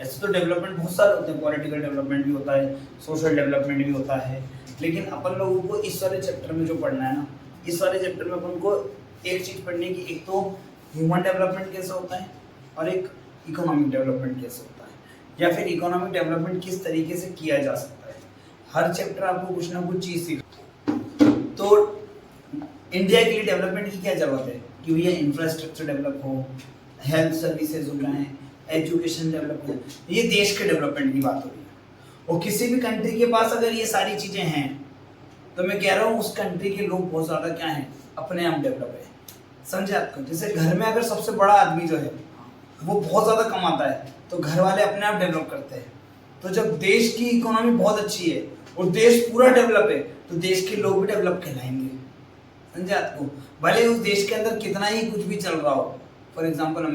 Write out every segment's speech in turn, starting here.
ऐसे तो डेवलपमेंट बहुत सारे होते हैं, पॉलिटिकल डेवलपमेंट भी होता है, सोशल डेवलपमेंट भी होता है, लेकिन अपन लोगों को इस वाले चैप्टर में जो पढ़ना है ना, इस वाले चैप्टर में अपन को एक चीज पढ़नी है कि एक तो ह्यूमन डेवलपमेंट कैसे होता है और एक इकोनॉमिक डेवलपमेंट कैसे होता है, या फिर इकोनॉमिक डेवलपमेंट किस तरीके से किया जा सकता है। हर चैप्टर आपको कुछ ना कुछ चीज सीख। तो इंडिया के लिए डेवलपमेंट की क्या जरूरत है कि भैया इंफ्रास्ट्रक्चर डेवलप हो, हेल्थ सर्विसेज हो जाए, एजुकेशन डेवलप हो, ये देश के डेवलपमेंट की बात हो रही है। और किसी भी कंट्री के पास अगर ये सारी चीजें हैं तो मैं कह रहा हूँ उस कंट्री के लोग बहुत ज्यादा क्या है, अपने आप डेवलप है। समझे आपको? जैसे घर में अगर सबसे बड़ा आदमी जो है वो बहुत ज्यादा कमाता है तो घर वाले अपने आप डेवलप करते हैं। तो जब देश की इकोनॉमी बहुत अच्छी है और देश पूरा डेवलप है तो देश के लोग भी डेवलप कहलाएंगे। समझे आपको? भले उस देश के अंदर कितना ही कुछ भी चल रहा हो। फॉर एग्जाम्पल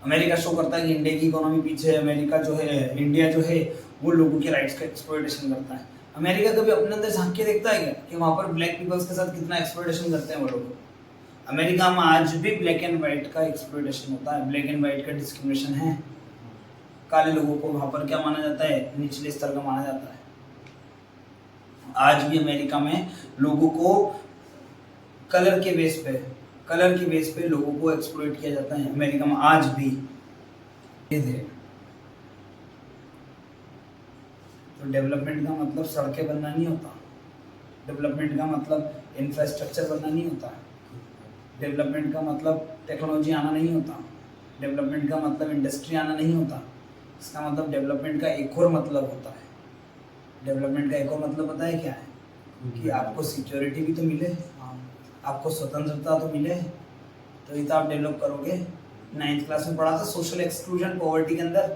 अमेरिका शो करता है कि इंडिया की इकोनॉमी पीछे है, अमेरिका जो है, इंडिया जो है वो लोगों के राइट्स का एक्सप्लॉयटेशन करता है। अमेरिका कभी अपने अंदर झांक के देखता है क्या कि वहां पर ब्लैक पीपल्स के साथ कितना एक्सप्लॉयटेशन करते हैं वो लोग? अमेरिका में आज भी ब्लैक एंड व्हाइट का एक्सप्लॉयटेशन होता है, ब्लैक एंड व्हाइट का डिस्क्रिमिनेशन है। काले लोगों को वहां पर क्या माना जाता है? निचले स्तर का माना जाता है। आज भी अमेरिका में लोगों को कलर के बेस पे लोगों को एक्सप्लॉइट किया जाता है अमेरिका में आज भी। तो डेवलपमेंट का मतलब सड़कें बनना नहीं होता, डेवलपमेंट का मतलब इंफ्रास्ट्रक्चर बनना नहीं होता, डेवलपमेंट का मतलब टेक्नोलॉजी आना नहीं होता, डेवलपमेंट का मतलब इंडस्ट्री आना नहीं होता। इसका मतलब डेवलपमेंट का एक और मतलब होता है। डेवलपमेंट का एक और मतलब पता है क्या है? कि आपको सिक्योरिटी भी तो मिले, आपको स्वतंत्रता तो मिले, तो ये तो आप डेवलप करोगे। 9th क्लास में पढ़ा था सोशल एक्सक्लूजन, पॉवर्टी के अंदर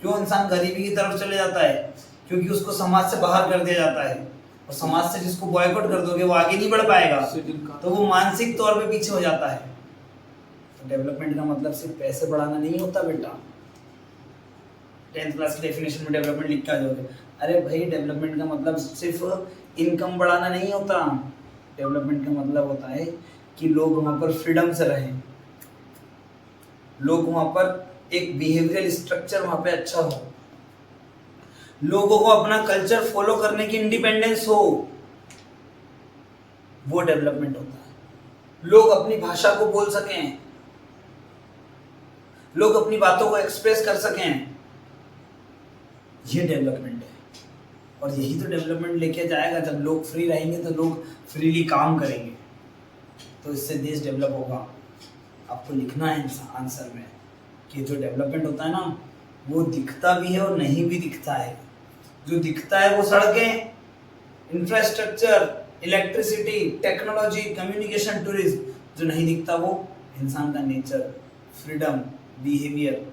क्यों इंसान गरीबी की तरफ चले जाता है? क्योंकि उसको समाज से बाहर कर दिया जाता है, और समाज से जिसको बॉयकॉट कर दोगे वो आगे नहीं बढ़ पाएगा, तो वो मानसिक तौर पे पीछे हो जाता है। तो डेवलपमेंट का मतलब सिर्फ पैसे बढ़ाना नहीं होता बेटा। 10th क्लास की डेफिनेशन में डेवलपमेंट लिख के आ जाओगे, अरे भाई डेवलपमेंट का मतलब सिर्फ इनकम बढ़ाना नहीं होता। डेवलपमेंट का मतलब होता है कि लोग वहां पर फ्रीडम से रहें, लोग वहां पर एक बिहेवियरल स्ट्रक्चर वहां पे अच्छा हो, लोगों को अपना कल्चर फॉलो करने की इंडिपेंडेंस हो, वो डेवलपमेंट होता है। लोग अपनी भाषा को बोल सकें, लोग अपनी बातों को एक्सप्रेस कर सकें, ये डेवलपमेंट है। और यही तो डेवलपमेंट लेके जाएगा। जब लोग फ्री रहेंगे तो लोग फ्रीली काम करेंगे, तो इससे देश डेवलप होगा। आपको लिखना है आंसर में कि जो डेवलपमेंट होता है ना वो दिखता भी है और नहीं भी दिखता है। जो दिखता है वो सड़कें, infrastructure, electricity, technology, communication, tourism. जो नहीं दिखता वो इंसान का नेचर, फ्रीडम, बिहेवियर।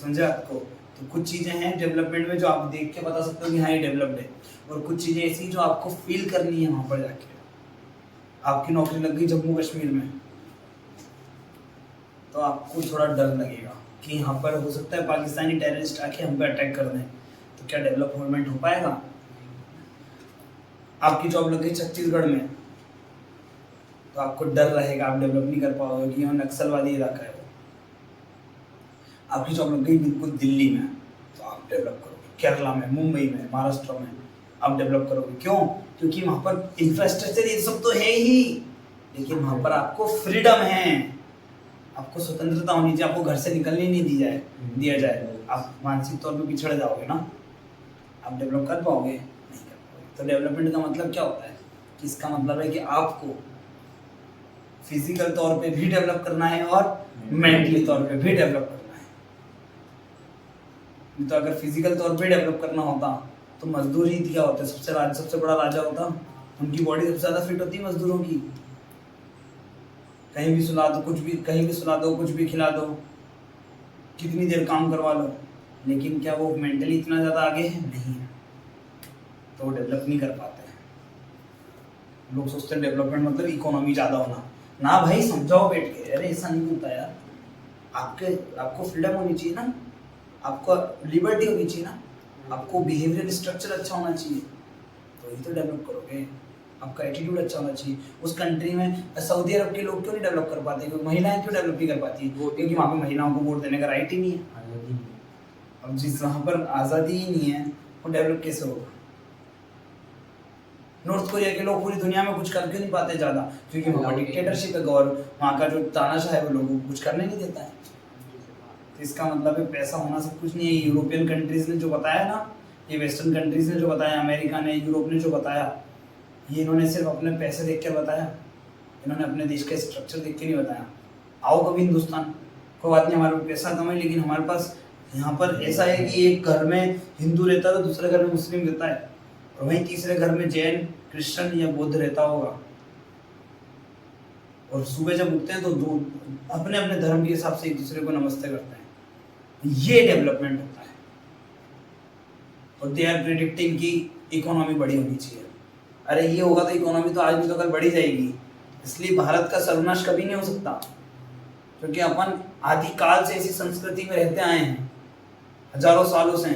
समझे आपको? तो कुछ चीजें हैं डेवलपमेंट में जो आप देख के बता सकते हो कि हाँ ये डेवलप्ड है, और कुछ चीजें ऐसी जो आपको फील करनी है वहां पर जाके। आपकी नौकरी लग गई जम्मू कश्मीर में तो आपको थोड़ा डर लगेगा कि यहाँ पर हो सकता है पाकिस्तानी टेररिस्ट आके हम पे अटैक कर दें, तो क्या डेवलपमेंट हो पाएगा? आपकी जॉब लग गई छत्तीसगढ़ में तो आपको डर रहेगा, आप डेवलप नहीं कर पाओगे कि यहाँ नक्सलवादी इलाका है। आपकी जॉब लग गई बिल्कुल दिल्ली में तो आप डेवलप करोगे, केरला में, मुंबई में, महाराष्ट्र में आप डेवलप करोगे। क्यों? क्योंकि वहां पर इंफ्रास्ट्रक्चर ये सब तो है ही, लेकिन वहां पर आपको फ्रीडम है, आपको स्वतंत्रता होनी चाहिए, आपको घर से निकलने नहीं दिया जाए। आप मानसिक तौर पे पिछड़ जाओगे ना, आप डेवलप कर पाओगे? नहीं कर पाओगे। तो डेवलपमेंट का मतलब क्या होता है? कि इसका मतलब है कि आपको फिजिकल तौर पे भी डेवलप करना है और मेंटली तौर पे भी डेवलप करना है। तो अगर फिजिकल तौर पे डेवलप करना होता तो मजदूर ही क्या होते? सबसे बड़ा राजा होता, उनकी बॉडी सबसे ज्यादा फिट होती है मजदूरों की। कहीं भी सुला दो, कुछ भी कहीं भी सुला दो, कुछ भी खिला दो, कितनी देर काम करवा लो, लेकिन क्या वो मेंटली इतना ज्यादा आगे है? नहीं है, तो वो डेवलप नहीं कर पाते हैं। लोग सोचते हैं डेवलपमेंट मतलब इकोनॉमी ज्यादा होना। ना भाई, समझाओ बैठ के, अरे ऐसा नहीं होता यार। आपको फ्रीडम होनी चाहिए ना, आपको लिबर्टी होनी चाहिए ना, आपको बिहेवियर स्ट्रक्चर अच्छा होना चाहिए, तो ही तो डेवलप करोगे। आपका एटीट्यूड अच्छा होना चाहिए। उस कंट्री में सऊदी अरब के लोग क्यों नहीं डेवलप कर पाते, क्योंकि महिलाएं क्यों डेवलप नहीं कर पाती, क्योंकि वहाँ पे महिलाओं को वोट देने का राइट ही नहीं है। अब जिस वहाँ पर आज़ादी ही नहीं है वो डेवलप कैसे होगा। नॉर्थ कोरिया के लोग पूरी दुनिया में कुछ कर क्यों नहीं पाते ज़्यादा, क्योंकि वहाँ पर डिक्टेटरशिप है और वहाँ का जो तानाशाह है वो लोगों को कुछ करने नहीं देता है। तो इसका मतलब है पैसा होना सब कुछ नहीं है। यूरोपियन कंट्रीज ने जो बताया ना, ये वेस्टर्न कंट्रीज ने जो बताया, अमेरिका ने, यूरोप ने जो बताया, ये इन्होंने सिर्फ अपने पैसे देख कर बताया, इन्होंने अपने देश का स्ट्रक्चर देख के नहीं बताया। आओ कभी हिंदुस्तान, कोई बात नहीं हमारे पास पैसा कम है, लेकिन हमारे पास यहाँ पर ऐसा है कि एक घर में हिंदू रहता है तो दूसरे घर में मुस्लिम रहता है, और वहीं तीसरे घर में जैन, क्रिश्चियन या बौद्ध रहता होगा। और सुबह जब उठते हैं तो दो अपने अपने धर्म के हिसाब से एक दूसरे को नमस्ते करते हैं। ये डेवलपमेंट होता है। और दे आर प्रिडिक्टिंग कि इकोनॉमी बड़ी होनी चाहिए। अरे ये होगा तो इकोनॉमी तो आज भी तो कल बढ़ी जाएगी। इसलिए भारत का सर्वनाश कभी नहीं हो सकता, क्योंकि अपन आदिकाल से ऐसी संस्कृति में रहते आए हैं, हजारों सालों से,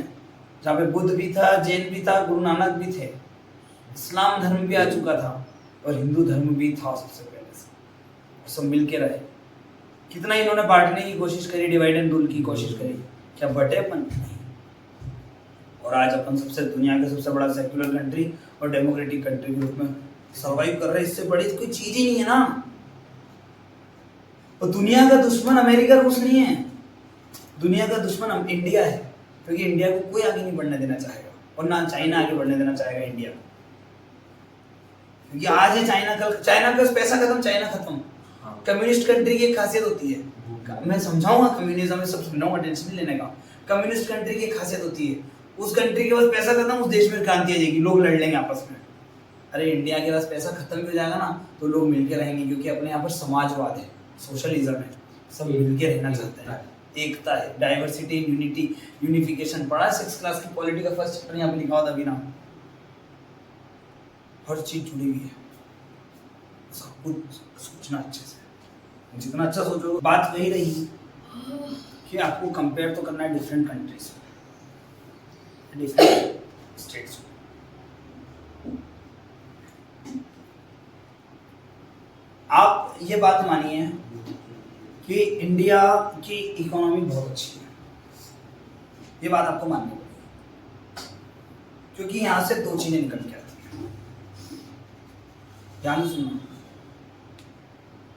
जहाँ पे बुद्ध भी था, जैन भी था, गुरु नानक भी थे, इस्लाम धर्म भी आ चुका था, और हिंदू धर्म भी था सबसे पहले से। सब मिल के रहे। कितना इन्होंने बांटने की कोशिश करी, डिवाइड एंड रूल की कोशिश करी, क्या बटे अपन? और आज अपन सबसे दुनिया का सबसे बड़ा सेक्युलर कंट्री और डेमोक्रेटिक कंट्री के रूप में सर्वाइव कर रहे हैं। इससे बड़ी कोई चीज ही नहीं है ना। और दुनिया का दुश्मन अमेरिका रूस नहीं है, दुनिया का दुश्मन इंडिया है, क्योंकि इंडिया को कोई आगे नहीं बढ़ने देना चाहेगा, और ना चाइना आगे बढ़ने देना चाहेगा इंडिया को। क्योंकि आज है चाइना, कल चाइना का पैसा खत्म, चाइना खत्म। कम्युनिस्ट कंट्री की एक खासियत होती है, मैं समझाऊंगा कम्युनिज्म में, सब समझाऊंगा, टेंशन नहीं लेने का। कम्युनिस्ट कंट्री की एक खासियत होती है, उस कंट्री के पास पैसा खत्म, उस देश में क्रांति आ जाएगी, लोग लड़ लेंगे आपस में। अरे इंडिया के पास पैसा खत्म भी हो जाएगा ना तो लोग मिलके रहेंगे, क्योंकि अपने यहाँ पर समाजवाद है, सोशलिज्म है, सब मिलके रहना चाहते हैं, एकता है, डाइवर्सिटी, यूनिटी, यूनिफिकेशन। पढ़ा है 6th क्लास की पॉलिटी का फर्स्ट चैप्टर, यहाँ पे लिखा हुआ था अभी ना, हर चीज जुड़ी हुई है, सब कुछ सोचना अच्छे से, जितना अच्छा सोचो। बात वही रही कि आपको कंपेयर तो करना है डिफरेंट कंट्रीज, डिफरेंट स्टेट्स। आप ये बात मानिए कि इंडिया की इकोनॉमी बहुत अच्छी है, ये बात आपको माननी पड़ेगी, क्योंकि यहां से दो चीजें निकल के आती हैं। ध्यान सुनना,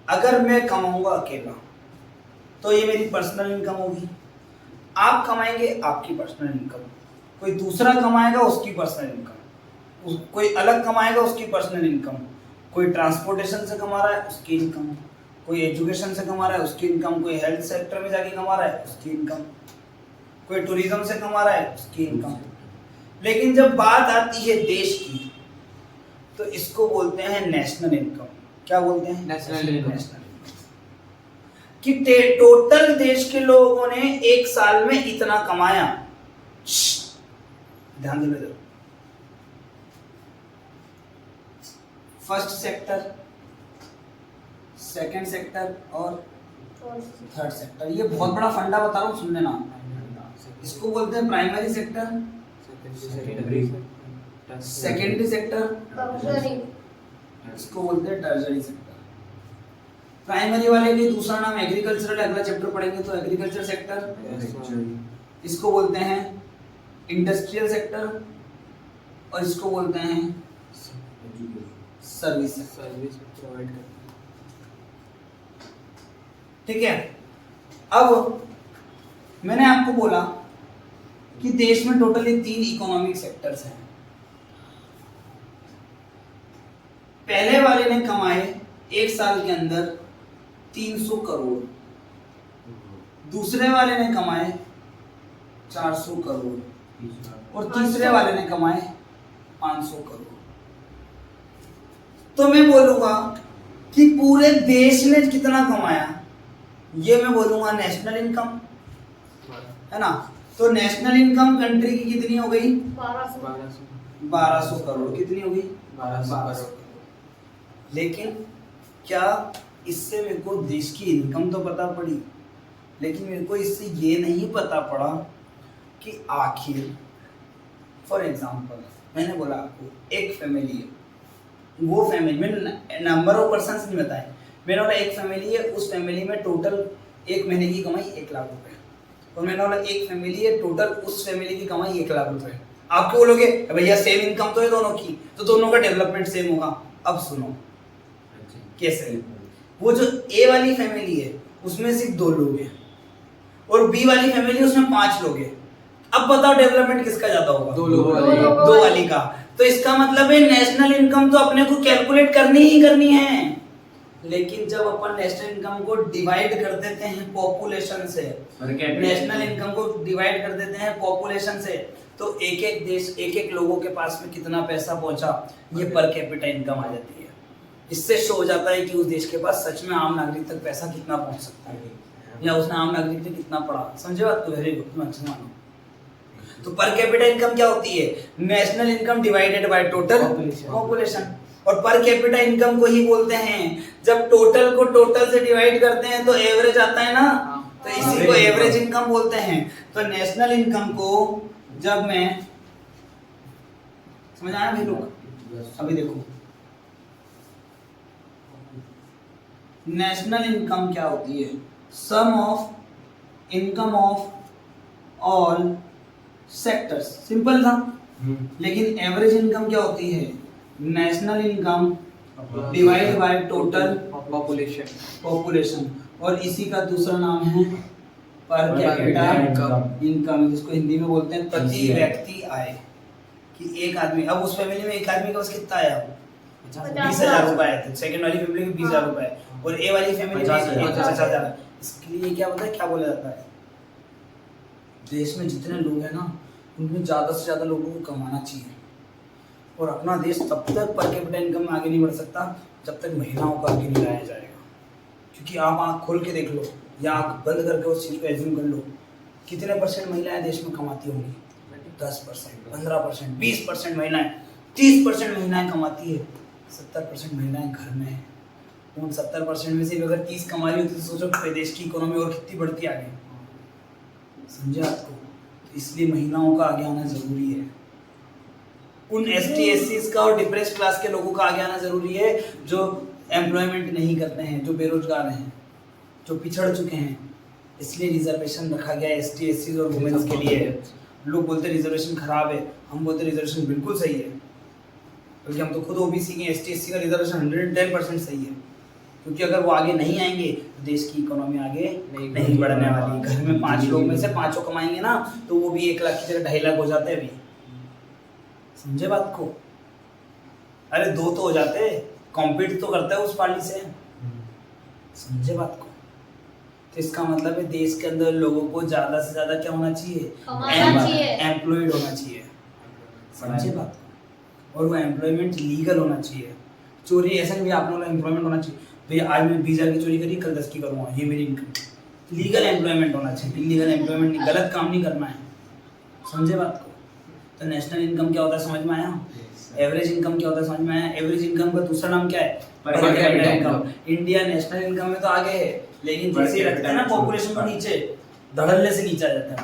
अगर मैं कमाऊंगा अकेला तो ये मेरी पर्सनल इनकम होगी, आप कमाएंगे आपकी पर्सनल इनकम, कोई दूसरा कमाएगा उसकी पर्सनल इनकम, कोई अलग कमाएगा उसकी पर्सनल इनकम, कोई ट्रांसपोर्टेशन से कमा रहा है उसकी इनकम, कोई एजुकेशन से कमा रहा है उसकी इनकम, कोई हेल्थ सेक्टर में जाके कमा रहा है उसकी इनकम, कोई टूरिज्म से कमा रहा है उसकी इनकम। लेकिन जब बात आती है देश की तो इसको बोलते हैं नेशनल इनकम। क्या बोलते हैं? National income. कि टोटल देश के लोगों ने एक साल में इतना कमाया। ध्यान देना जरूर। फर्स्ट सेक्टर, सेकंड सेक्टर और थर्ड सेक्टर, ये बहुत बड़ा फंडा बता रहा हूँ, सुन लेना। इसको बोलते हैं प्राइमरी सेक्टर, सेकेंडरी सेक्टर, इसको बोलते हैं टर्शरी सेक्टर। प्राइमरी वाले के दूसरा नाम एग्रीकल्चरल, अगला चैप्टर पढ़ेंगे तो एग्रीकल्चर सेक्टर, इसको बोलते हैं इंडस्ट्रियल सेक्टर, और इसको बोलते हैं सर्विस प्रोवाइड कर। ठीक है, अब मैंने आपको बोला कि देश में टोटली 3 इकोनॉमिक सेक्टर्स हैं। पहले वाले ने कमाए एक साल के अंदर 300 करोड़, दूसरे वाले ने कमाए 400 करोड़, और तीसरे वाले ने कमाए 500 करोड़। तो मैं बोलूंगा कि पूरे देश ने कितना कमाया, ये मैं बोलूंगा नेशनल इनकम, है ना। तो नेशनल इनकम कंट्री की कितनी हो गई? 1200 करोड़। कितनी हो गई? 1200। लेकिन क्या इससे मेरे को देश की इनकम तो पता पड़ी, लेकिन मेरे को इससे ये नहीं पता पड़ा कि आखिर, फॉर एग्जाम्पल मैंने बोला आपको एक फैमिली है, वो फैमिली में नंबर ऑफ पर्सन्स नहीं बताए, मैंने बोला एक फैमिली है, उस फैमिली में टोटल एक महीने की कमाई 1 लाख रुपए, और मैंने बोला एक फैमिली है, टोटल उस फैमिली की कमाई 1 लाख रुपए। आप क्या बोलोगे भैया सेम इनकम तो है दोनों की, तो दोनों का डेवलपमेंट सेम होगा। अब सुनो कैसे, वो जो ए वाली फैमिली है उसमें सिर्फ 2 लोग हैं और बी वाली फैमिली उसमें 5 लोग हैं, अब बताओ डेवलपमेंट किसका ज्यादा होगा? 2 लोगों वाली। 2 वाली का। तो इसका मतलब है नेशनल इनकम तो अपने को कैलकुलेट करनी ही करनी है, लेकिन जब अपन नेशनल इनकम को डिवाइड कर देते हैं पॉपुलेशन से, नेशनल इनकम को डिवाइड कर देते हैं पॉपुलेशन से, तो एक एक देश एक एक लोगों के पास में कितना पैसा पहुंचा, ये पर कैपिटा इनकम आ जाती है। इससे शो हो जाता है कि उस देश के पास सच में आम नागरिक तक पैसा कितना पहुंच सकता है, या उसने आम नागरिक से कितना पढ़ा। समझे बात को? वेरी गुड, तुम अच्छा मानो। तो पर कैपिटा इनकम क्या होती है? National income divided by total population. और पर कैपिटा इनकम को ही बोलते हैं, जब टोटल को टोटल से डिवाइड करते हैं तो एवरेज आता है ना, तो इसी को एवरेज इनकम बोलते हैं। तो नेशनल इनकम को जब मैं, समझ आया भाई लोग? अभी देखो नेशनल इनकम क्या होती है? Sum of income of all sectors. Simple था। लेकिन एवरेज इनकम क्या होती है? National income divide by total population. और इसी का दूसरा नाम है पर कैपिटा इनकम, जिसको हिंदी में बोलते हैं प्रति व्यक्ति आय। कि एक आदमी, अब उस फैमिली में एक आदमी के पास कितना आया? 20,000 रुपए आए थे। सेकंड वाली फैमिली में 20,000 रुपए, और ए वाली फैमिली में 50,000। इसके लिए क्या पता है क्या बोला जाता है? देश में जितने लोग हैं ना, उनमें ज़्यादा से ज़्यादा लोगों को कमाना चाहिए। और अपना देश तब तक पर कैपिटा इनकम में आगे नहीं बढ़ सकता जब तक महिलाओं को आगे नहीं लाया जाएगा। क्योंकि आप आँख खोल के देख लो या आँख बंद करके उस चीज़ को एज्यूम कर लो, कितने % महिलाएं देश में कमाती होंगी? 10%, 15%, 20% महिलाएं, 30% महिलाएं कमाती है, 70% महिलाएं घर में है। उन 70% में से अगर 30 कमा रही होती तो सोचो देश की इकोनॉमी और कितनी बढ़ती आगे। समझे आपको? इसलिए महिलाओं का आगे आना जरूरी है। उन ST SCs का और डिप्रेस्ड क्लास के लोगों का आगे आना जरूरी है, जो एम्प्लॉयमेंट नहीं करते हैं, जो बेरोजगार हैं, जो पिछड़ चुके हैं। इसलिए रिजर्वेशन रखा गया है ST SCs और वुमेन्स के लिए। लोग बोलते रिजर्वेशन खराब है, हम बोलते रिजर्वेशन बिल्कुल सही है, क्योंकि हम तो खुद OBC के ST SC का रिजर्वेशन 110% सही है। क्योंकि अगर वो आगे नहीं आएंगे तो देश की इकोनॉमी आगे नहीं बढ़ने वाली। घर में 5 लोग में से 5 कमाएंगे ना, तो वो भी 1 लाख की जगह 2.5 लाख हो जाते हैं अभी। समझे बात को? अरे 2 तो हो जाते, कॉम्पीट तो करता है उस पार्टी से। समझे बात को? तो इसका मतलब है देश के अंदर लोगों को ज्यादा से ज्यादा क्या होना चाहिए? एम्प्लॉयड होना चाहिए। समझे बात को? और वो एम्प्लॉयमेंट लीगल होना चाहिए। चोरी ऐसा नहीं आपने बोला एम्प्लॉयमेंट होना चाहिए, भैया आज मैं 20,000 की चोरी करी, कल 10 की करूँगा, ये मेरी इनकम। लीगल एम्प्लॉयमेंट होना चाहिए, इलीगल एम्प्लॉयमेंट नहीं, गलत काम नहीं करना है। समझे बात को? तो नेशनल इनकम क्या होता है समझ में आया? एवरेज इनकम क्या होता है समझ में आया? एवरेज इनकम का दूसरा नाम क्या है? Per capita income. India national income में तो आगे है, लेकिन जैसे ही रखते हैं ना पॉपुलेशन को नीचे, धड़ल्ले से नीचे आ जाता है।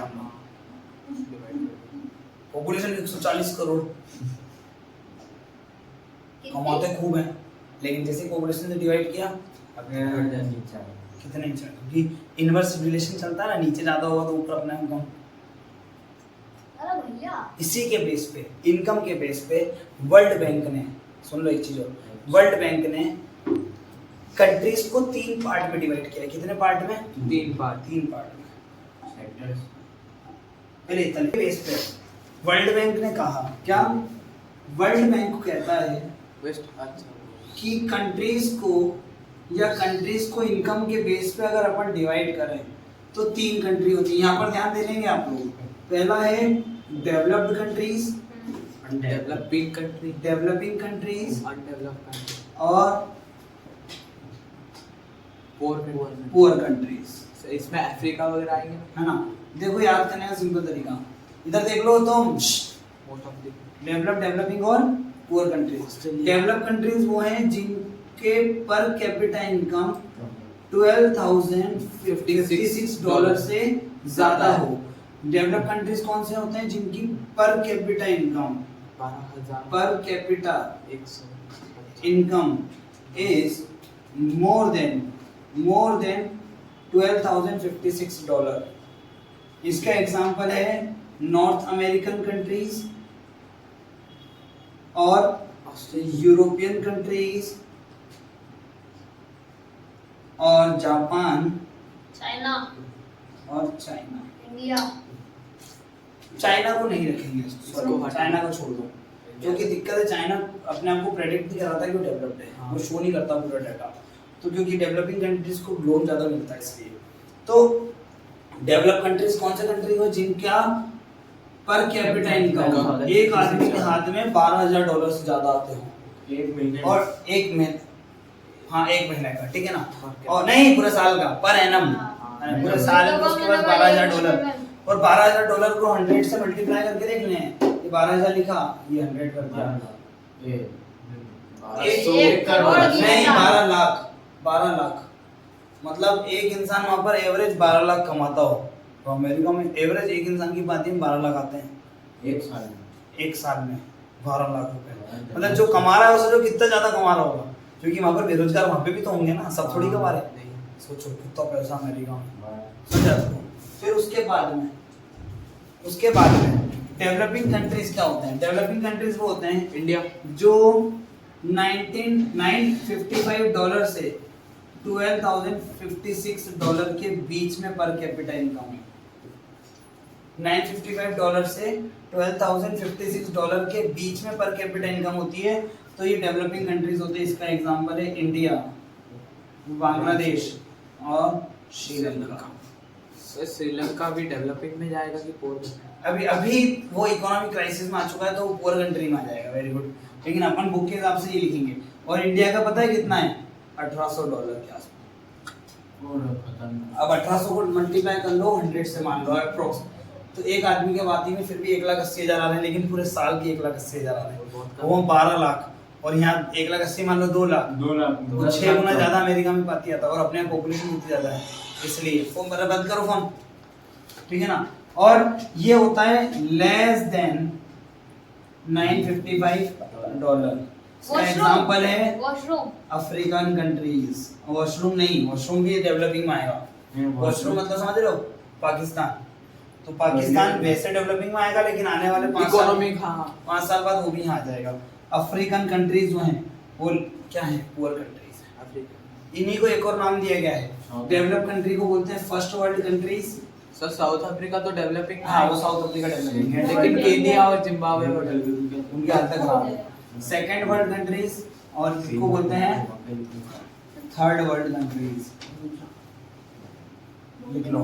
पॉपुलेशन 140 करोड़, कमाते खूब हैं, लेकिन जैसे पॉपुलेशन से डिवाइड किया कितने नीचे? क्योंकि इनवर्स रिलेशन चलता है ना, नीचे ज्यादा होगा तो ऊपर अपना इनकम। इसी के बेस पे, इनकम के बेस पे वर्ल्ड बैंक ने, सुन लो एक चीज और, वर्ल्ड बैंक ने कंट्रीज को 3 पार्ट में डिवाइड किया। कितने पार्ट में? 3 पार्ट में सेक्टर्स। पहले इतने बेस पे वर्ल्ड बैंक ने कहा क्या? वर्ल्ड बैंक कहता है कि कंट्रीज को इनकम के बेस पे अगर अपन डिवाइड करें तो 3 कंट्री होती है। यहाँ पर ध्यान दे लेंगे आप लोग। पहला है डेवलप्ड कंट्रीज, डेवलपिंग कंट्रीज और पुअर कंट्रीज। इसमें अफ्रीका वगैरह आएंगे, है ना? देखो याद करने का सिंपल तरीका, इधर देख लो तुम, डेवलपिंग और पुअर कंट्रीज। डेवलप कंट्रीज वो हैं जिनके पर कैपिटा इनकम $12,056 से ज्यादा हो। डेवलप कंट्रीज कौन से होते हैं? जिनकी per capita income 12,000 per capita income is more than $12,056। इसका एग्जांपल है नॉर्थ अमेरिकन कंट्रीज और यूरोपियन कंट्रीज और जापान चाइना और चाइना। इंडिया। चाइना को नहीं रखेंगे, चाइना को छोड़ दो। जो कि दिक्कत है, चाइना अपने आप को प्रेडिक्ट नहीं कराता कि वो डेवलप्ड है, वो शो नहीं करता पूरा डाटा। तो क्योंकि डेवलपिंग कंट्रीज को लोन ज्यादा मिलता है इसलिए। तो डेवलप कंट्रीज कौन से कंट्री हो जिनका पर कैपिटा इनकम एक आदमी के हाथ में $12,000 से ज्यादा आते हो एक महीने और एक महीने, हाँ एक महीने का, ठीक है ना, और नहीं पूरे साल का, पर एनम पूरे साल में उसके पास $12,000। और $12,000 को 100 से मल्टीप्लाई करके देख लें, ये 12,000 लिखा, ये 100 कर दिया, एक करोड़ नहीं 12 लाख, 12 लाख। मतलब एक इंसान वहाँ पर एवरेज 12 लाख कमाता हो, तो अमेरिका में एवरेज एक इंसान की बात है 12 लाख आते हैं एक साल में, एक साल में 12 लाख रुपए। मतलब जो कमा रहा है उससे जो कितना ज्यादा कमा रहा होगा, क्योंकि वहाँ पर बेरोजगार वहाँ पे भी तो होंगे ना, सब थोड़ी कमा रहे। सोचो कितना पैसा अमेरिका में, समझा? फिर उसके बाद में डेवलपिंग कंट्रीज क्या होते हैं? डेवलपिंग कंट्रीज वो होते हैं इंडिया जो $955 से $12,056 के बीच में पर कैपिटा इनकम है। $955 से $12,056 के बीच में पर कैपिटा इनकम होती है, तो ये डेवलपिंग कंट्रीज होते हैं। इसका एग्जांपल है इंडिया, बांग्लादेश और श्रीलंका। श्रीलंका भी डेवलपिंग में जाएगा कि पोर में? अभी वो इकोनॉमिक क्राइसिस में आ चुका है, तो वो पुअर कंट्री में आ जाएगा। Very good. लेकिन अपन बुक के हिसाब से ये लिखेंगे। और इंडिया का पता है कितना है? $1,800 के आसपास। अब 1800 को मल्टीप्लाई कर लो 100 से, मान लो अप्रोक्स, तो एक आदमी के बाती में फिर भी 1,80,000 आ रहे हैं, लेकिन पूरे साल की 1,80,000 आ रहे हैं, वो 12 लाख। और यहाँ 1,80,000 मान लो 2 लाख, 2 लाख, वो 6 गुना ज्यादा अमेरिका में पाती आता है, और अपने पॉपुलेशन इतनी ज्यादा है, इसलिए फोन मेरा बंद करो फोन, ठीक है ना। और ये होता है लेस देन $955। एग्जांपल है वॉशरूम, अफ्रीकन कंट्रीज। वॉशरूम नहीं, वॉशरूम भी डेवलपिंग में आएगा। वॉशरूम मतलब समझ रहे हो? पाकिस्तान, तो पाकिस्तान वैसे डेवलपिंग में आएगा, लेकिन आने वाले 5 साल बाद वो भी यहाँ आ जाएगा। अफ्रीकन कंट्रीज जो हैं वो क्या है? Poor countries. इन्हीं को एक और नाम दिया गया है, डेवलप कंट्री को बोलते हैं first world countries. Sir south Africa तो डेवलपिंग, हाँ वो साउथ अफ्रीका डेवलपिंग है, लेकिन केन्या और जिम्बाब्वे वो डेवलपिंग है, उनकी हालत खराब है। सेकंड वर्ल्ड कंट्रीज, और इसको बोलते हैं थर्ड वर्ल्ड कंट्रीज। लिख लो।